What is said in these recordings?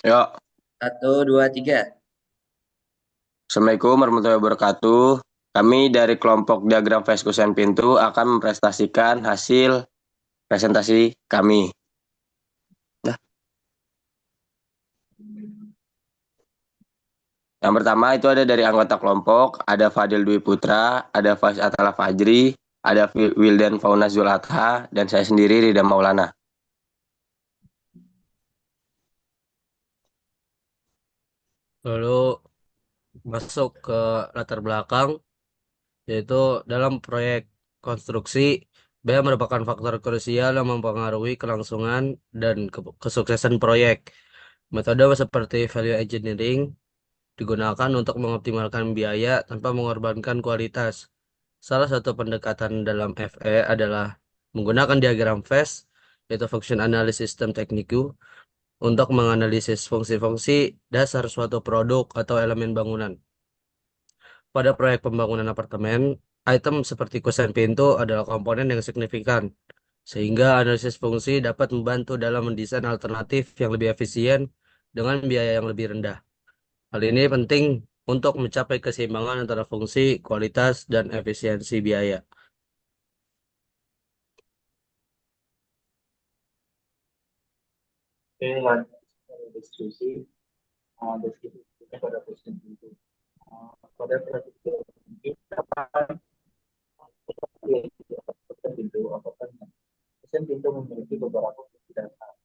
Ya, Satu, dua, tiga. Assalamualaikum warahmatullahi wabarakatuh. Kami dari kelompok diagram Face Kusen Pintu akan mempresentasikan hasil presentasi kami. Nah, yang pertama itu ada dari anggota kelompok, ada Fadil Dwi Putra, ada Faiz Atala Fajri, ada Wildan Fauna Zulatha, dan saya sendiri Rida Maulana. Lalu masuk ke latar belakang, yaitu dalam proyek konstruksi, biaya merupakan faktor krusial yang mempengaruhi kelangsungan dan kesuksesan proyek. Metode seperti value engineering digunakan untuk mengoptimalkan biaya tanpa mengorbankan kualitas. Salah satu pendekatan dalam FE adalah menggunakan diagram FAST, yaitu Function Analysis System Technique, untuk menganalisis fungsi-fungsi dasar suatu produk atau elemen bangunan. Pada proyek pembangunan apartemen, item seperti kusen pintu adalah komponen yang signifikan, sehingga analisis fungsi dapat membantu dalam mendesain alternatif yang lebih efisien dengan biaya yang lebih rendah. Hal ini penting untuk mencapai keseimbangan antara fungsi, kualitas, dan efisiensi biaya. Oke, lanjut diskusi. Diskusi pada question itu. Pada perhatian kita question pintu apakah question pintu memiliki beberapa fungsi dasar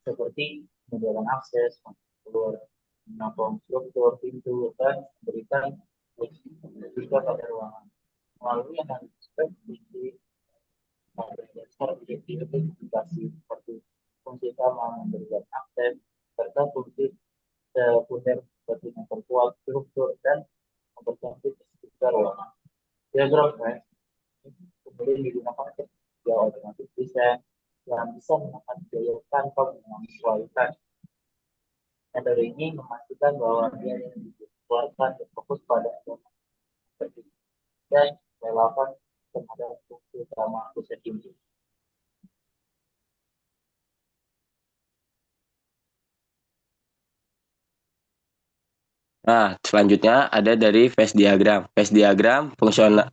seperti menyediakan akses, keluar, menopang struktur pintu dan memberikan jika pada ruangan. Melalui analisis fungsi pada dasar identifikasi seperti fungsi utama memberikan akses serta fungsi sekunder seperti memperkuat struktur dan mempercantik struktur ruangan. Diagram Venn kemudian digunakan untuk tiga alternatif desain yang bisa menekan biaya tanpa mengurangi kualitas. Metode ini memastikan bahwa biaya yang dikeluarkan berfokus pada seperti dan relevan terhadap fungsi utama pusat ini. Nah, selanjutnya ada dari Face Diagram. Face Diagram fungsional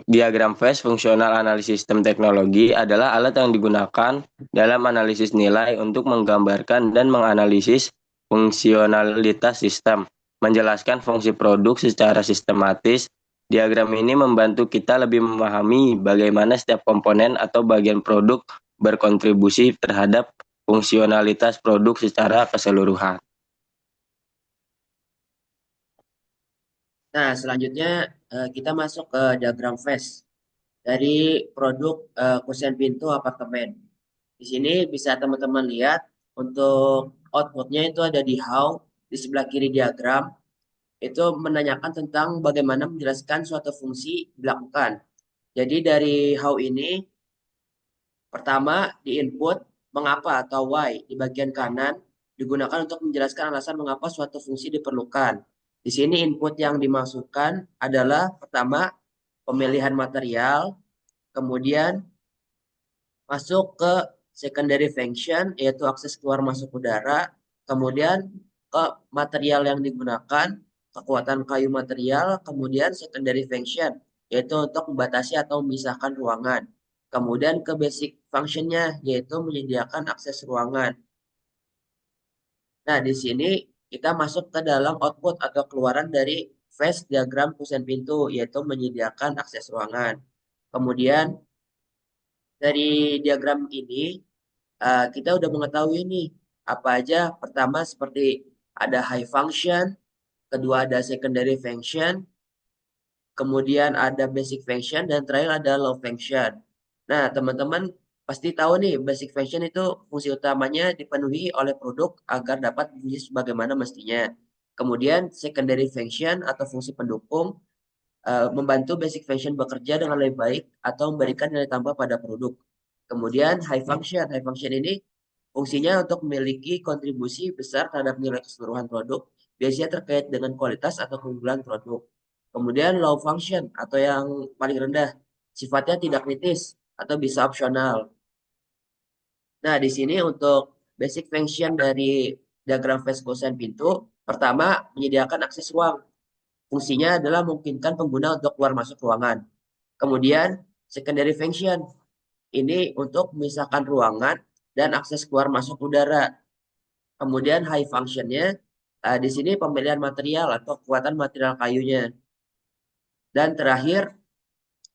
Diagram Face Fungsional Analisis Sistem Teknologi adalah alat yang digunakan dalam analisis nilai untuk menggambarkan dan menganalisis fungsionalitas sistem, menjelaskan fungsi produk secara sistematis. Diagram ini membantu kita lebih memahami bagaimana setiap komponen atau bagian produk berkontribusi terhadap fungsionalitas produk secara keseluruhan. Nah, selanjutnya kita masuk ke diagram phase dari produk kusen pintu apartemen. Di sini bisa teman-teman lihat untuk outputnya itu ada di how di sebelah kiri diagram itu menanyakan tentang bagaimana menjelaskan suatu fungsi dilakukan. Jadi dari how ini pertama di input mengapa atau why di bagian kanan digunakan untuk menjelaskan alasan mengapa suatu fungsi diperlukan. Di sini input yang dimasukkan adalah pertama pemilihan material, kemudian masuk ke secondary function yaitu akses keluar masuk udara, kemudian ke material yang digunakan, kekuatan kayu material, kemudian secondary function yaitu untuk membatasi atau memisahkan ruangan. Kemudian ke basic functionnya yaitu menyediakan akses ruangan. Nah, di sini kita masuk ke dalam output atau keluaran dari phase diagram kusen pintu yaitu menyediakan akses ruangan. Kemudian dari diagram ini kita udah mengetahui nih apa aja. Pertama seperti ada high function, kedua ada secondary function, kemudian ada basic function, dan terakhir ada low function. Nah, teman-teman pasti tahu nih basic function itu fungsi utamanya dipenuhi oleh produk agar dapat berfungsi sebagaimana mestinya. Kemudian secondary function atau fungsi pendukung membantu basic function bekerja dengan lebih baik atau memberikan nilai tambah pada produk. Kemudian high function ini fungsinya untuk memiliki kontribusi besar terhadap nilai keseluruhan produk, biasanya terkait dengan kualitas atau keunggulan produk. Kemudian low function atau yang paling rendah, sifatnya tidak kritis atau bisa opsional. Nah, di sini untuk basic function dari diagram phase kosen pintu, pertama menyediakan akses ruang. Fungsinya adalah memungkinkan pengguna untuk keluar masuk ruangan. Kemudian secondary function, ini untuk memisahkan ruangan dan akses keluar masuk udara. Kemudian high functionnya, di sini pemilihan material atau kekuatan material kayunya. Dan terakhir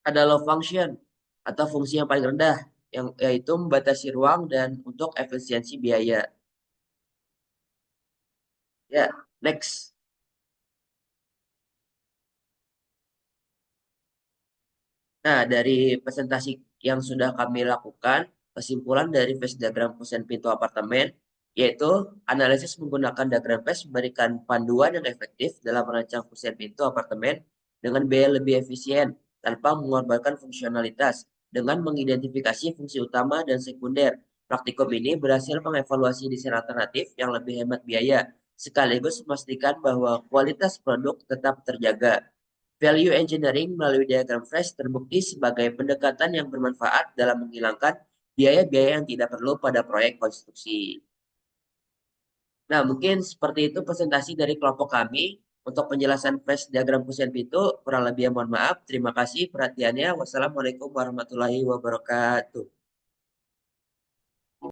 ada low function atau fungsi yang paling rendah, yang yaitu membatasi ruang dan untuk efisiensi biaya. Ya, next. Nah, dari presentasi yang sudah kami lakukan, kesimpulan dari phase diagram kosen pintu apartemen, yaitu analisis menggunakan diagram phase memberikan panduan yang efektif dalam merancang kosen pintu apartemen dengan biaya lebih efisien tanpa mengorbankan fungsionalitas dengan mengidentifikasi fungsi utama dan sekunder. Praktikum ini berhasil mengevaluasi desain alternatif yang lebih hemat biaya, sekaligus memastikan bahwa kualitas produk tetap terjaga. Value engineering melalui diagram phase terbukti sebagai pendekatan yang bermanfaat dalam menghilangkan biaya-biaya yang tidak perlu pada proyek konstruksi. Nah, mungkin seperti itu presentasi dari kelompok kami. Untuk penjelasan phase diagram Kusen pintu, kurang lebih mohon maaf. Terima kasih perhatiannya. Wassalamualaikum warahmatullahi wabarakatuh.